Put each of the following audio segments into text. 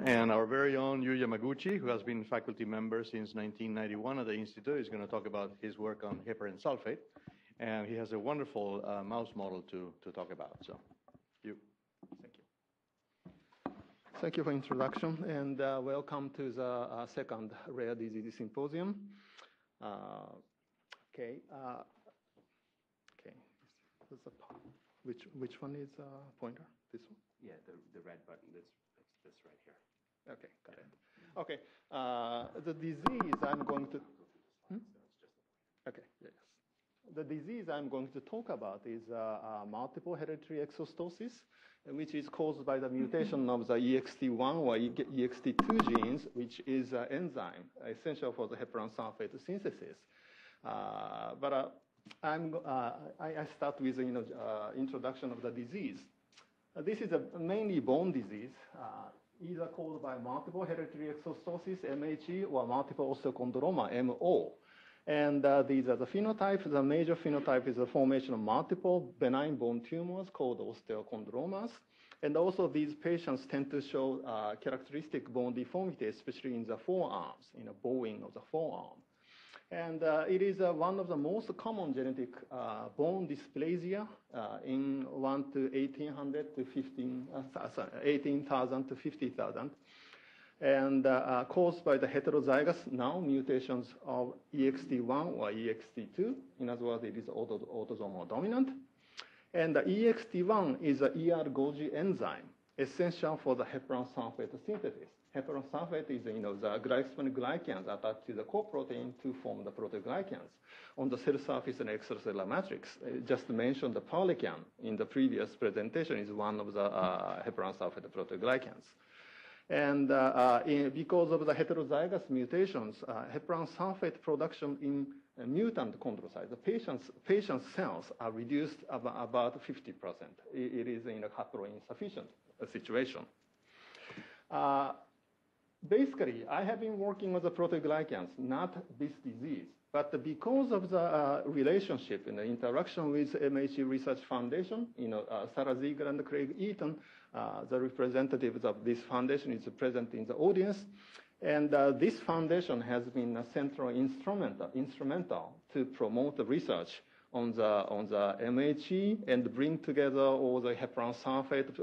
And our very own Yamaguchi, who has been faculty member since 1991 at the Institute, is going to talk about his work on heparin sulfate. And he has a wonderful mouse model to talk about. So, thank you. Thank you for introduction, and welcome to the second Rare Disease Symposium. Okay. Which one is pointer? This one? Yeah, the red button. This right here. Okay, got it. Okay, the disease I'm going to. Okay, yes. The disease I'm going to talk about is multiple hereditary exostosis, which is caused by the mutation of the EXT1 or EXT2 genes, which is an enzyme essential for the heparan sulfate synthesis. I start with introduction of the disease. This is a mainly bone disease, either caused by multiple hereditary exostosis, MHE, or multiple osteochondroma, MO. And these are the phenotypes. The major phenotype is the formation of multiple benign bone tumors called osteochondromas. And also these patients tend to show characteristic bone deformity, especially in the forearms, in a bowing of the forearm. And it is one of the most common genetic bone dysplasia in 1 to 1800 to 18,000 to 50,000. And caused by the heterozygous now mutations of EXT1 or EXT2. In other words, it is autosomal dominant. And the EXT1 is an ER-Golgi enzyme, essential for the heparan sulfate synthesis. Heparan sulfate is, the glycosmic glycans attached to the core protein to form the proteoglycans on the cell surface and extracellular matrix. Just mentioned the polycan in the previous presentation is one of the heparan sulfate proteoglycans. And because of the heterozygous mutations, heparan sulfate production in mutant chondrocytes, the patient's cells are reduced about 50%. It is in a haploinsufficient situation. Basically, I have been working with the proteoglycans, not this disease. But because of the relationship and the interaction with MHE Research Foundation, Sarah Ziegler and Craig Eaton, the representatives of this foundation is present in the audience. And this foundation has been a central instrumental to promote the research on the MHE and bring together all the heparan sulfate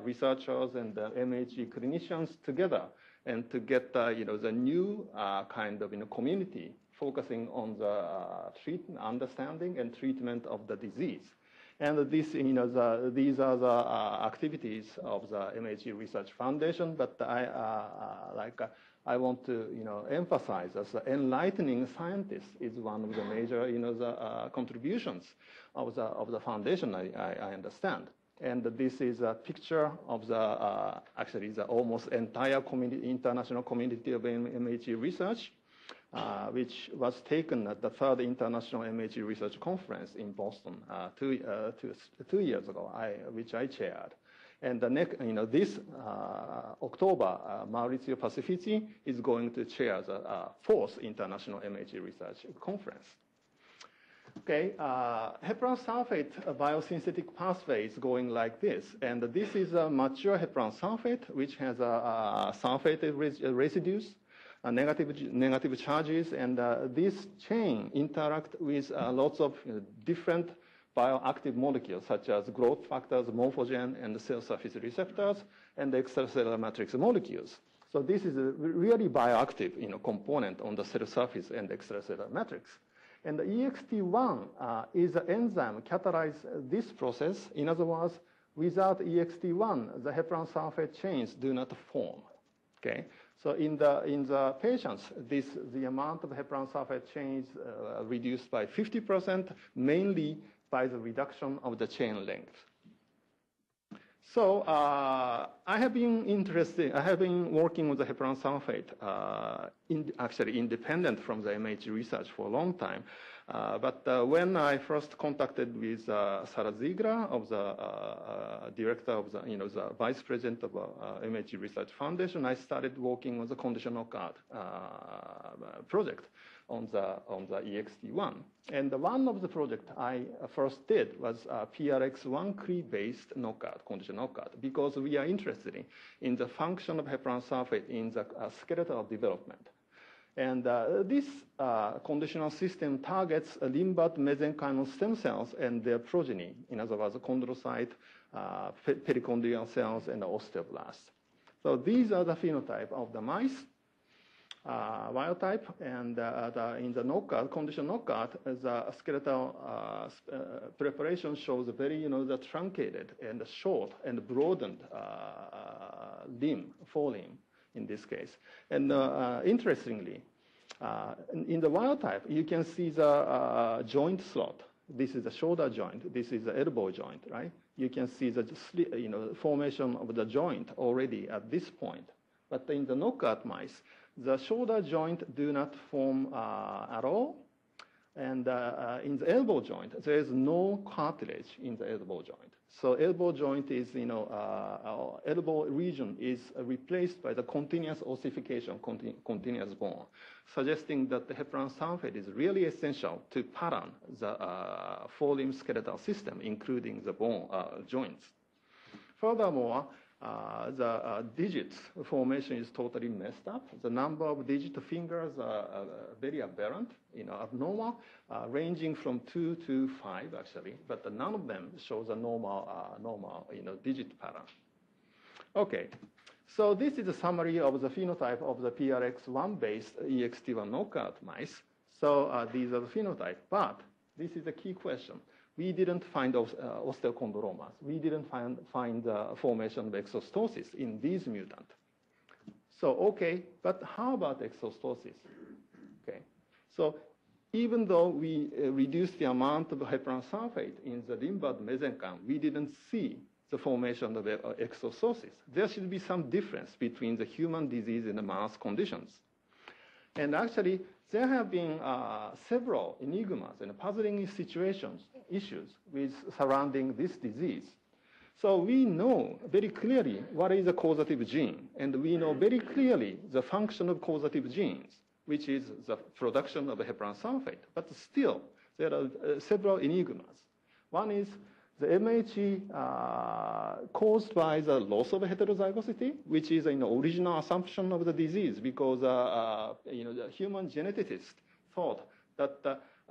researchers and the MHE clinicians together and to get the new kind of community focusing on the understanding and treatment of the disease. And this, these are the activities of the MHE Research Foundation. But I want to emphasize as enlightening scientists is one of the major the contributions of the foundation. I understand. And this is a picture of the actually the almost entire international community of MHE research, which was taken at the third International MHE Research Conference in Boston 2 years ago, which I chaired. And the next, this October, Maurizio Pacifici is going to chair the fourth International MHE Research Conference. Okay, heparan sulfate biosynthetic pathway is going like this. And this is a mature heparan sulfate, which has sulfate residues, negative charges, and this chain interact with lots of different bioactive molecules, such as growth factors, morphogen, and cell surface receptors, and extracellular matrix molecules. So this is a really bioactive component on the cell surface and extracellular matrix. And the EXT1 is an enzyme catalyze this process. In other words, without EXT1, the heparan sulfate chains do not form. Okay, so in the patients, the amount of heparan sulfate chains reduced by 50%, mainly by the reduction of the chain length. So I have been working with the heparan sulfate, actually independent from the MHE research for a long time. But when I first contacted with Sarah Ziegler, of the director of the, the vice president of MHC Research Foundation, I started working on the condition knockout project on the EXT1. And one of the projects I first did was PRX1-CRE-based knockout, condition knockout, because we are interested in the function of heparan sulfate in the skeletal development. And this conditional system targets limbal mesenchymal stem cells and their progeny, in other words, chondrocyte, perichondrial cells, and osteoblasts. So these are the phenotype of the mice, wild type, and in the knockout, condition knockout, the skeletal preparation shows a very, the truncated and short and broadened limb, forelimb, in this case. And interestingly, in the wild type, you can see the joint slot. This is the shoulder joint. This is the elbow joint, right? You can see the formation of the joint already at this point. But in the knockout mice, the shoulder joint do not form at all. And in the elbow joint, there is no cartilage in the elbow joint. So elbow joint is, elbow region is replaced by the continuous ossification, continuous bone, suggesting that the heparan sulfate is really essential to pattern the forelimb skeletal system, including the bone joints. Furthermore, the digits formation is totally messed up. The number of digit fingers are very aberrant, abnormal, ranging from 2 to 5 actually, but none of them shows a normal digit pattern. Okay, so this is a summary of the phenotype of the PRX1-based EXT1 knockout mice. So these are the phenotype, but this is a key question. We didn't find osteochondromas. We didn't find the formation of exostoses in these mutants. So, okay, but how about exostoses? Okay, so even though we reduced the amount of heparan sulfate in the limbal mesenchyme, we didn't see the formation of exostoses. There should be some difference between the human disease and the mouse conditions. And actually, there have been several enigmas and puzzling issues surrounding this disease. So we know very clearly what is a causative gene, and we know very clearly the function of causative genes, which is the production of heparan sulfate. But still, there are several enigmas. One is the MHC caused by the loss of heterozygosity, which is an original assumption of the disease, because the human geneticists thought that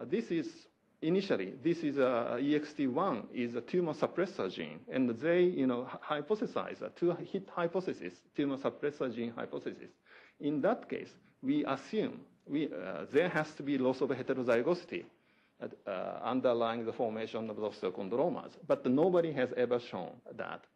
this is EXT1 is a tumor suppressor gene, and they hypothesized a two-hit hypothesis, tumor suppressor gene hypothesis. In that case, we assume there has to be loss of heterozygosity underlying the formation of osteochondromas, but nobody has ever shown that.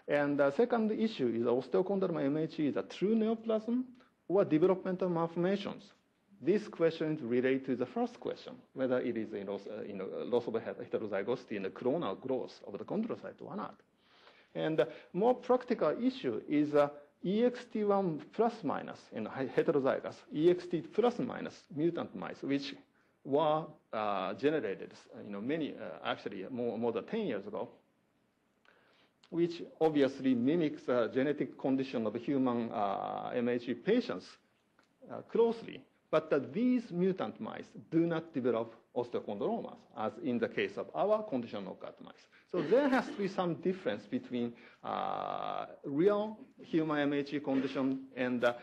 And the second issue is osteochondroma MHC is a true neoplasm or developmental malformations. This question is related to the first question, whether it is loss of heterozygosity in the clonal growth of the chondrocyte or not. And the more practical issue is EXT1 plus minus in heterozygous, EXT plus minus mutant mice, which were generated, actually more than 10 years ago, which obviously mimics the genetic condition of human MHC patients closely. But these mutant mice do not develop osteochondromas, as in the case of our condition knockout mice. So there has to be some difference between real human MHC condition and the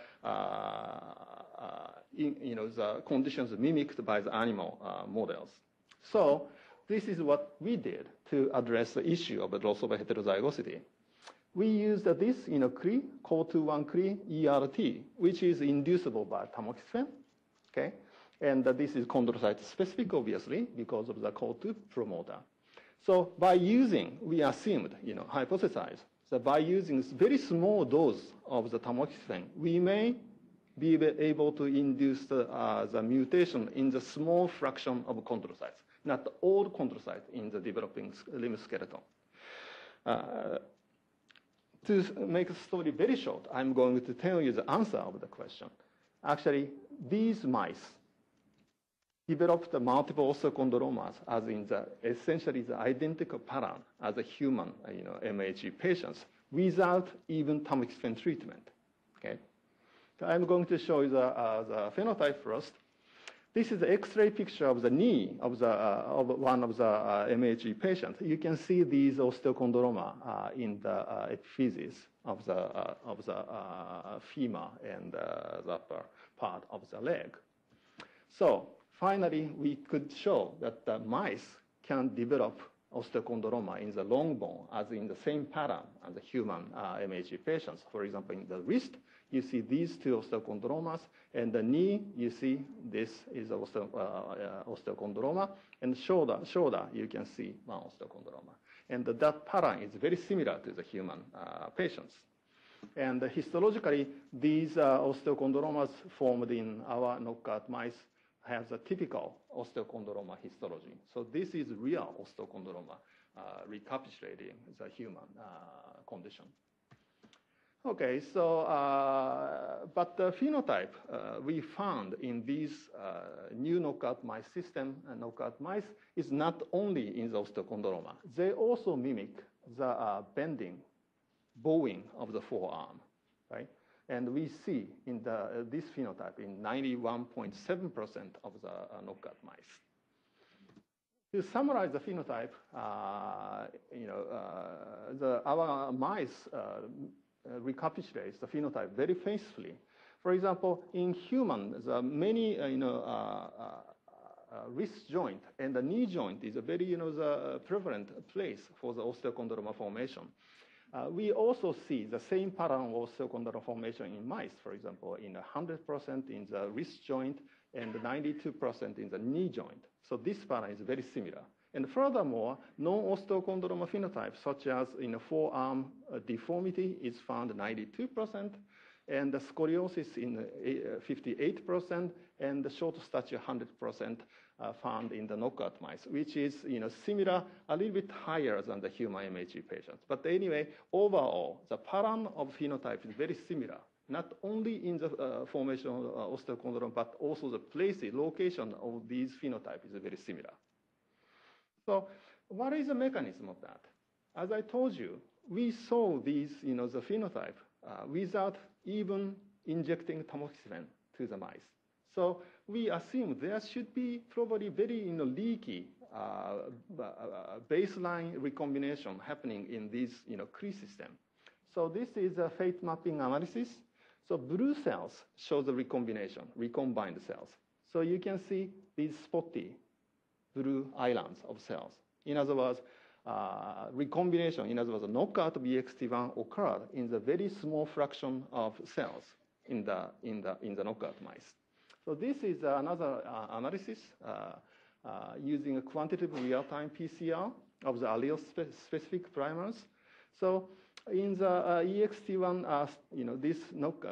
conditions mimicked by the animal models. So this is what we did to address the issue of the loss of heterozygosity. We used this CRE, COL21 ERT, which is inducible by tamoxifen. Okay, and this is chondrocyte specific, obviously, because of the COL2 promoter. So by using, we assumed, hypothesized that by using very small dose of the tamoxifen, we may be able to induce the mutation in the small fraction of chondrocytes, not all chondrocytes in the developing limb skeleton. To make the story very short, I'm going to tell you the answer of the question. Actually, these mice develop the multiple osteochondromas as in the essentially the identical pattern as a human, MHE patients without even tamoxifen treatment. Okay, so I'm going to show you the phenotype first. This is the X-ray picture of the knee of one of the MHE patients. You can see these osteochondroma in the epiphysis of the femur and the upper part of the leg. So finally, we could show that the mice can develop osteochondroma in the long bone as in the same pattern as the human MHE patients. For example, in the wrist, you see these two osteochondromas, and the knee, you see this is osteochondroma, and shoulder, you can see one osteochondroma. And that pattern is very similar to the human patients. And histologically, these osteochondromas formed in our knockout mice has a typical osteochondroma histology. So this is real osteochondroma recapitulating the human condition. Okay, so, but the phenotype we found in these new knockout mice system, knockout mice, is not only in the osteochondroma. They also mimic the bowing of the forearm, right? And we see in this phenotype in 91.7% of the knockout mice. To summarize the phenotype, our mice recapitulates the phenotype very faithfully. For example, in humans, many wrist joint and the knee joint is a very the prevalent place for the osteochondroma formation. We also see the same pattern of osteochondroma formation in mice, for example, in 100% in the wrist joint and 92% in the knee joint. So this pattern is very similar. And furthermore, non-osteochondroma phenotypes, such as in forearm deformity, is found 92%, and the scoliosis in 58%, and the short stature 100% found in the knockout mice, which is similar, a little bit higher than the human MHE patients. But anyway, overall, the pattern of phenotype is very similar, not only in the formation of osteochondroma, but also the places, location of these phenotypes is very similar. So what is the mechanism of that? As I told you, we saw these, the phenotype without even injecting tamoxifen to the mice. So we assume there should be probably very leaky baseline recombination happening in this Cree system. So this is a fate mapping analysis. So blue cells show the recombination, recombined cells. So you can see these spotty blue islands of cells. In other words, recombination, in other words, knockout BXT1 occurred in the very small fraction of cells in the knockout mice. So this is another analysis using a quantitative real-time PCR of the allele-specific primers. So in the EXT1, this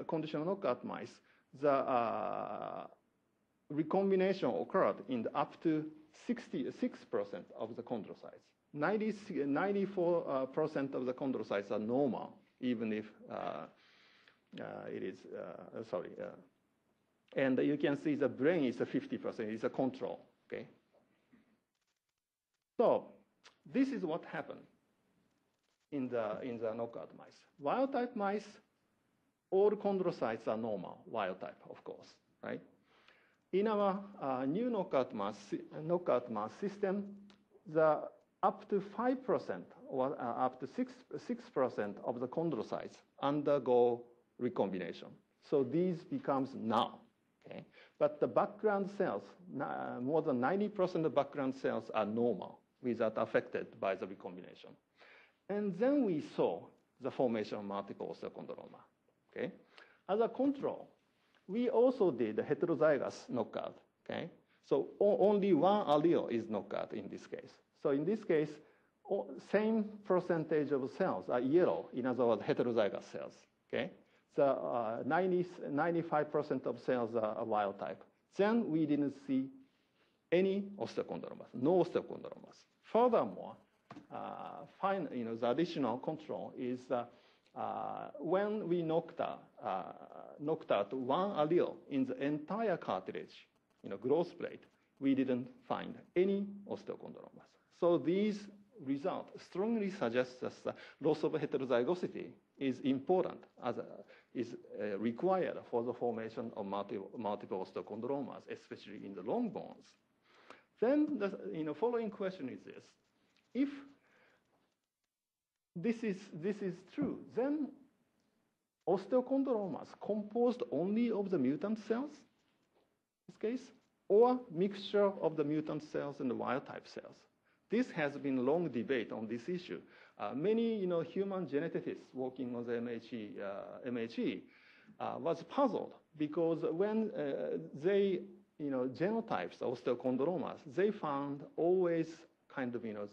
conditional knockout mice, the recombination occurred in up to 66% of the chondrocytes. 94% of the chondrocytes are normal, even if it is, and you can see the brain is a 50%, it's a control, okay? So this is what happened in the knockout mice. Wild type mice, all chondrocytes are normal, wild type, of course, right? In our new knockout mouse system, the up to 5% or up to 6% of the chondrocytes undergo recombination. So these becomes null, okay? But the background cells, more than 90% of background cells are normal, without affected by the recombination. And then we saw the formation of multiple osteochondroma, okay? As a control, we also did a heterozygous knockout, okay? So only one allele is knockout in this case. So in this case, same percentage of cells are yellow, in other words, heterozygous cells, okay? So 95% of cells are wild type. Then we didn't see any osteochondromas, no osteochondromas. Furthermore, the additional control is when we knocked out one allele in the entire cartilage, growth plate, we didn't find any osteochondromas. So these results strongly suggest that the loss of heterozygosity is important, is required for the formation of multiple osteochondromas, especially in the long bones. Then the following question is this: if this is true, then osteochondromas composed only of the mutant cells, in this case, or mixture of the mutant cells and the wild type cells? This has been long debate on this issue. Many human geneticists working on the MHE was puzzled because when they genotypes osteochondromas, they found always kind of the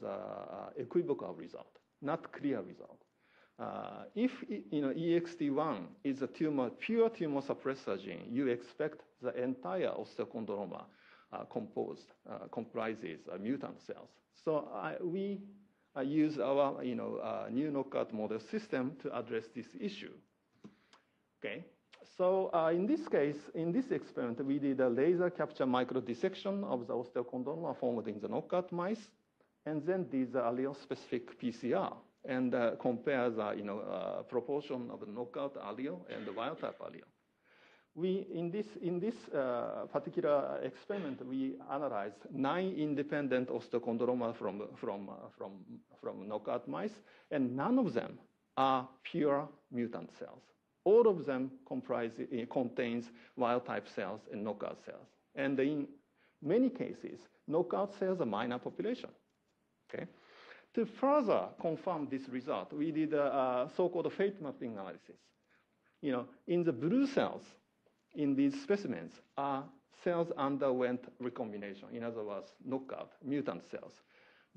equivocal result, not clear result. If EXT1 is a pure tumor suppressor gene, you expect the entire osteochondroma comprises mutant cells. So we use our new knockout model system to address this issue. Okay. So in this case, in this experiment, we did a laser capture microdissection of the osteochondroma formed in the knockout mice, and then did the allele-specific PCR and compare the proportion of the knockout allele and the wild type allele. In this particular experiment, we analyzed 9 independent osteochondroma from knockout mice, and none of them are pure mutant cells. All of them contains wild type cells and knockout cells. And in many cases, knockout cells are minor population. Okay? To further confirm this result, we did a so-called fate mapping analysis. In the blue cells, in these specimens, cells underwent recombination, in other words, knockout, mutant cells.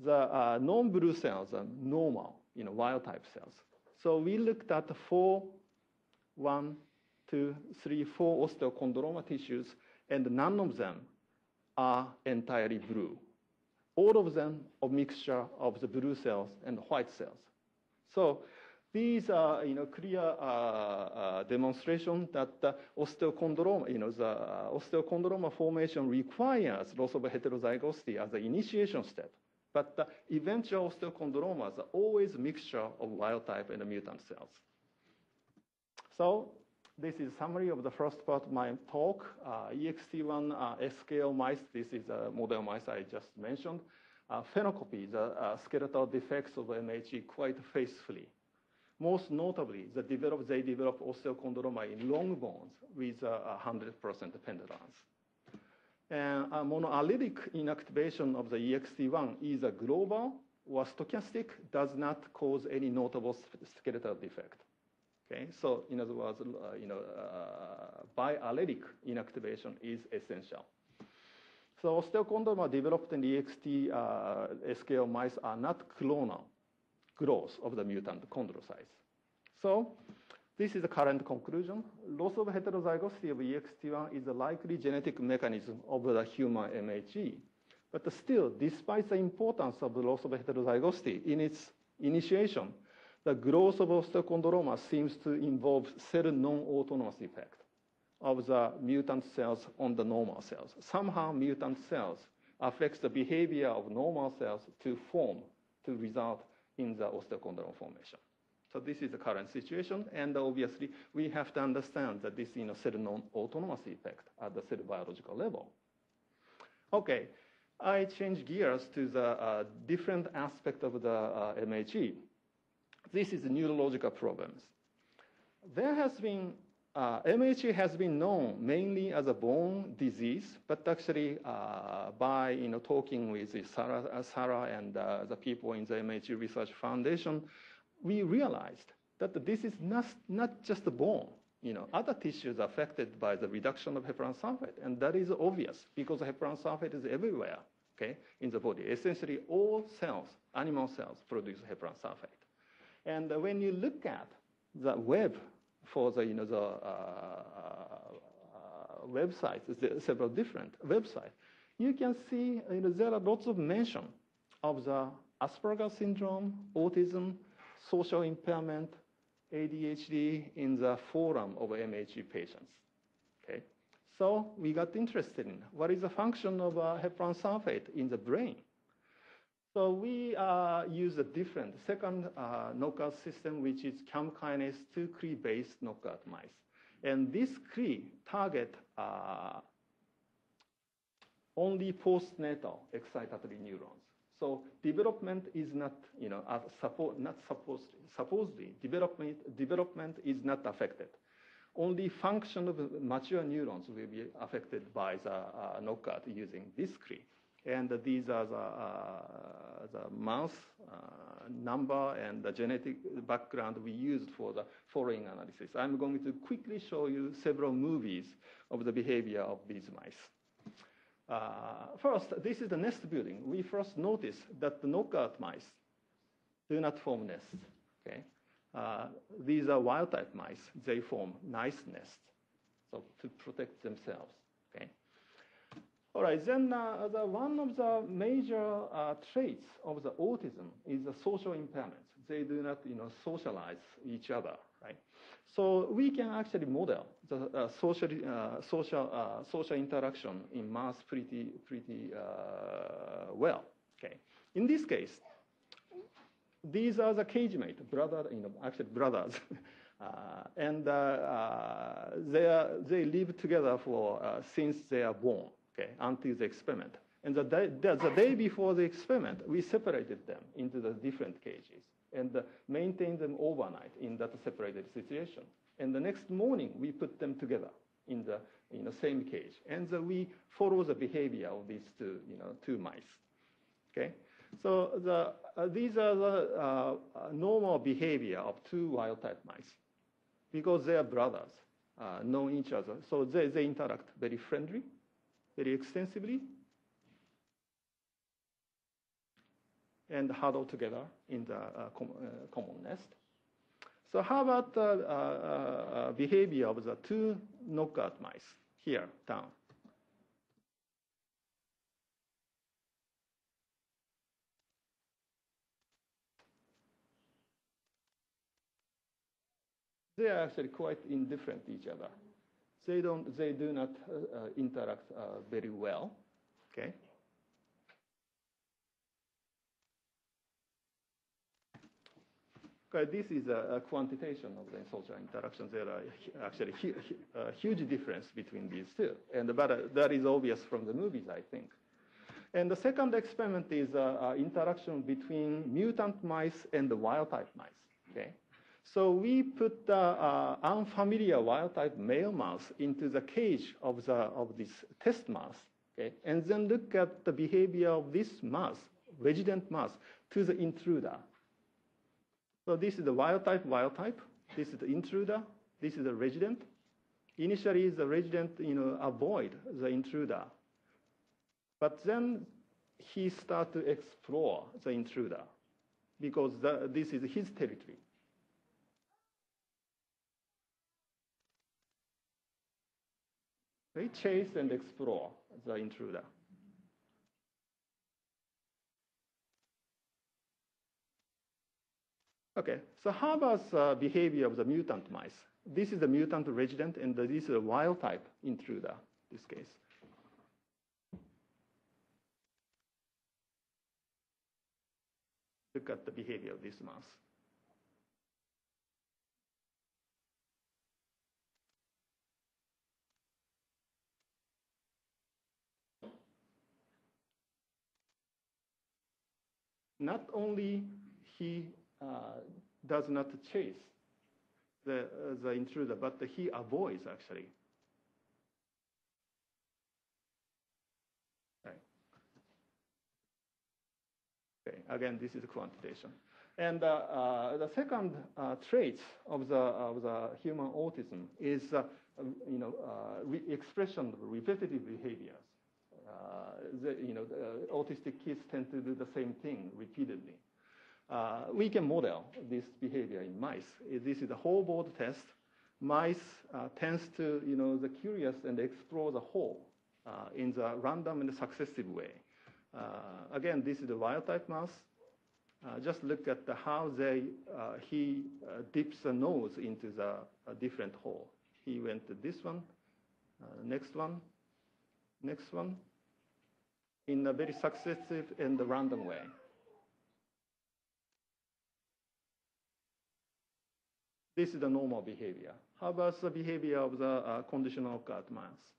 The non-blue cells are normal, wild type cells. So we looked at 4 osteochondroma tissues, and none of them are entirely blue. All of them are a mixture of the blue cells and white cells. So these are clear demonstration that the osteochondroma, the osteochondroma formation requires loss of heterozygosity as the initiation step. But the eventual osteochondromas are always a mixture of wild type and mutant cells. So this is a summary of the first part of my talk. EXT1 scale mice, this is a model mice I just mentioned, phenocopy the skeletal defects of MHE quite faithfully. Most notably, they develop osteochondroma in long bones with 100% pendulance. And a monoallelic inactivation of the EXT1 is a global or stochastic, does not cause any notable skeletal defect. Okay, so in other words, biallelic inactivation is essential. So osteochondroma developed in the EXT scale mice are not clonal growth of the mutant chondrocytes. So this is the current conclusion. Loss of heterozygosity of EXT1 is a likely genetic mechanism of the human MHE. But still, despite the importance of the loss of heterozygosity in its initiation, the growth of osteochondroma seems to involve cell non-autonomous effect of the mutant cells on the normal cells. Somehow mutant cells affects the behavior of normal cells to result in the osteochondral formation. So this is the current situation, and obviously we have to understand that this cell non-autonomous effect at the cell biological level. Okay, I change gears to the different aspect of the MHE. This is the neurological problems. There has been, MHE has been known mainly as a bone disease, but actually by talking with Sarah and the people in the MHE Research Foundation, we realized that this is not just the bone. Other tissues are affected by the reduction of heparan sulfate, and that is obvious because heparan sulfate is everywhere, okay, in the body. Essentially, all cells, animal cells, produce heparan sulfate. And when you look at the web for the websites, several different websites, you can see there are lots of mention of the Asperger syndrome, autism, social impairment, ADHD in the forum of MHE patients. Okay, So we got interested in what is the function of heparan sulfate in the brain. So we use a different second knockout system, which is CAM kinase 2 CRE-based knockout mice. And this CRE target only postnatal excitatory neurons. So development is not, supposedly development is not affected. Only function of mature neurons will be affected by the knockout using this CRE. And these are the mouse number and the genetic background we used for the following analysis. I'm going to quickly show you several movies of the behavior of these mice. First, this is the nest building. We first noticed that the knockout mice do not form nests. Okay? These are wild-type mice. They form nice nests, so to protect themselves. Okay? All right, then one of the major traits of the autism is the social impairments. They do not, socialize each other, right? So we can actually model the social interaction in mouse pretty well. Okay, in this case, these are the cage mate, actually brothers, and they live together since they are born. Okay, until the experiment. And the day before the experiment, we separated them into the different cages and maintained them overnight in that separated situation. And the next morning, we put them together in the same cage. And we follow the behavior of these two mice. Okay, so these are the normal behavior of two wild-type mice because they are brothers, know each other. So they interact very friendly, very extensively, and huddle together in the common nest. So how about the behavior of the two knockout mice here down? They are actually quite indifferent to each other. They do not interact very well. Okay. Okay, this is a quantitation of the social interactions. There are actually a huge difference between these two, but that is obvious from the movies, I think. And the second experiment is interaction between mutant mice and the wild-type mice. Okay. So we put the unfamiliar wild-type male mouse into the cage of this test mouse, okay, and then look at the behavior of this mouse, resident mouse, to the intruder. So this is the wild-type. This is the intruder. This is the resident. Initially, the resident, avoid the intruder, but then he starts to explore the intruder because this is his territory. They chase and explore the intruder. Okay, so how about the behavior of the mutant mice? This is the mutant resident, and this is a wild-type intruder, in this case. Look at the behavior of this mouse. Not only he does not chase the intruder, but he avoids actually. Right. Okay. Again, this is a quantitation, and the second trait of the human autism is expression of repetitive behaviors. Autistic kids tend to do the same thing repeatedly. We can model this behavior in mice. This is a whole board test. Mice tends to, the curious and explore the whole in the random and successive way. Again, this is the wild-type mouse. Just look at how he dips a nose into the different hole. He went to this one, Next one. Next one. In a very successive and random way. This is the normal behavior. How about the behavior of the conditional knockout mouse?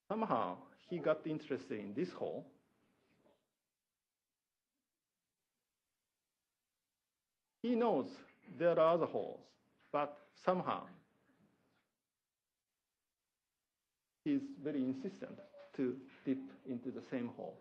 Somehow, he got interested in this hole. He knows there are other holes, but somehow he's very insistent to dip into the same hole.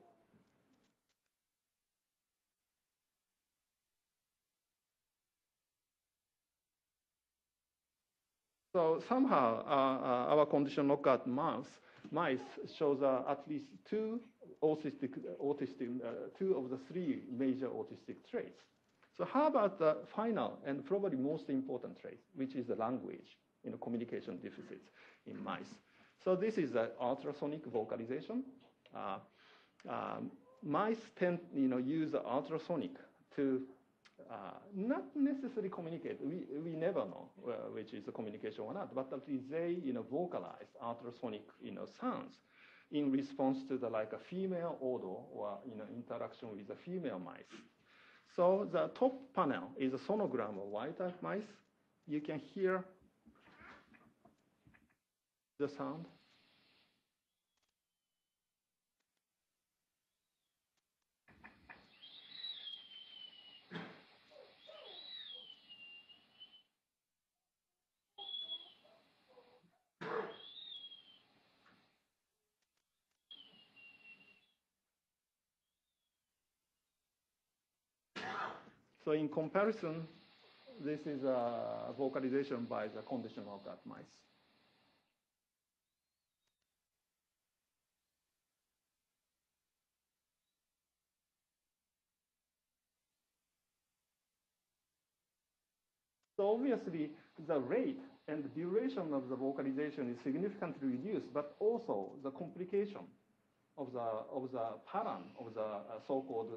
So somehow our conditional knockout mice shows at least two of the three major autistic traits. So how about the final and probably most important trait, which is the language, communication deficits in mice. So this is the ultrasonic vocalization. Mice tend, use the ultrasonic to not necessarily communicate. We never know which is the communication or not, but at least they, vocalize ultrasonic, sounds in response to the like a female odor or interaction with a female mice. So the top panel is a sonogram of wild-type mice. You can hear the sound. So in comparison, this is a vocalization by the conditional knockout mice. So obviously, the rate and the duration of the vocalization is significantly reduced, but also the complication of the pattern of the so-called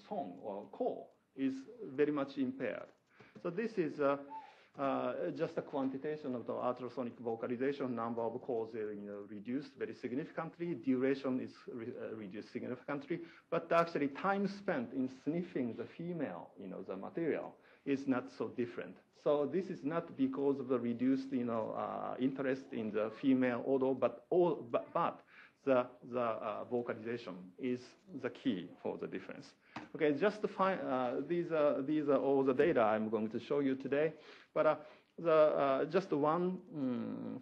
song or call is very much impaired. So this is just a quantitation of the ultrasonic vocalization. Number of calls are reduced very significantly. Duration is reduced significantly. But actually, time spent in sniffing the female, the material, is not so different. So this is not because of the reduced, interest in the female odor, but the vocalization is the key for the difference. Okay, just to find, these are all the data I'm going to show you today. But just one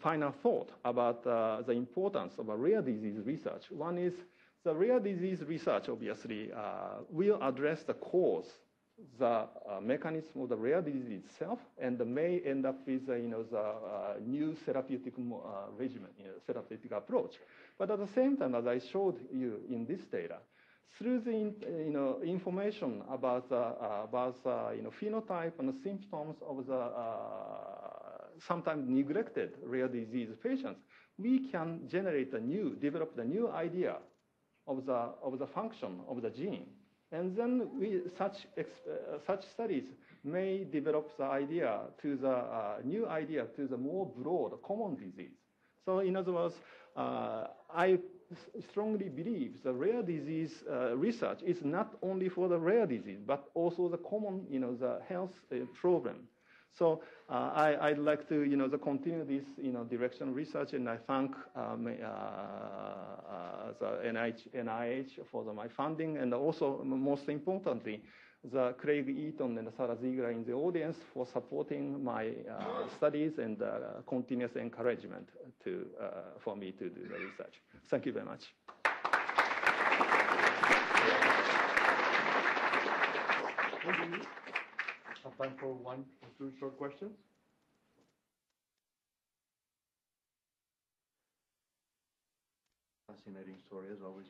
final thought about the importance of a rare disease research. One is the rare disease research, obviously, will address the cause, the mechanism of the rare disease itself, and may end up with the new therapeutic regimen, therapeutic approach. But at the same time, as I showed you in this data, through the information about phenotype and the symptoms of the sometimes neglected rare disease patients, we can develop the new idea of the function of the gene. And then such studies may develop the idea to the new idea to the more broad common disease. So in other words, I strongly believe the rare disease research is not only for the rare disease, but also the common, the health problem. So I'd like to, continue this, direction research, and I thank the NIH for my funding, and also, most importantly, the Craig Eaton and Sarah Ziegler in the audience for supporting my studies and continuous encouragement for me to do the research. Thank you very much. Have time for one or two short questions. Fascinating story as always.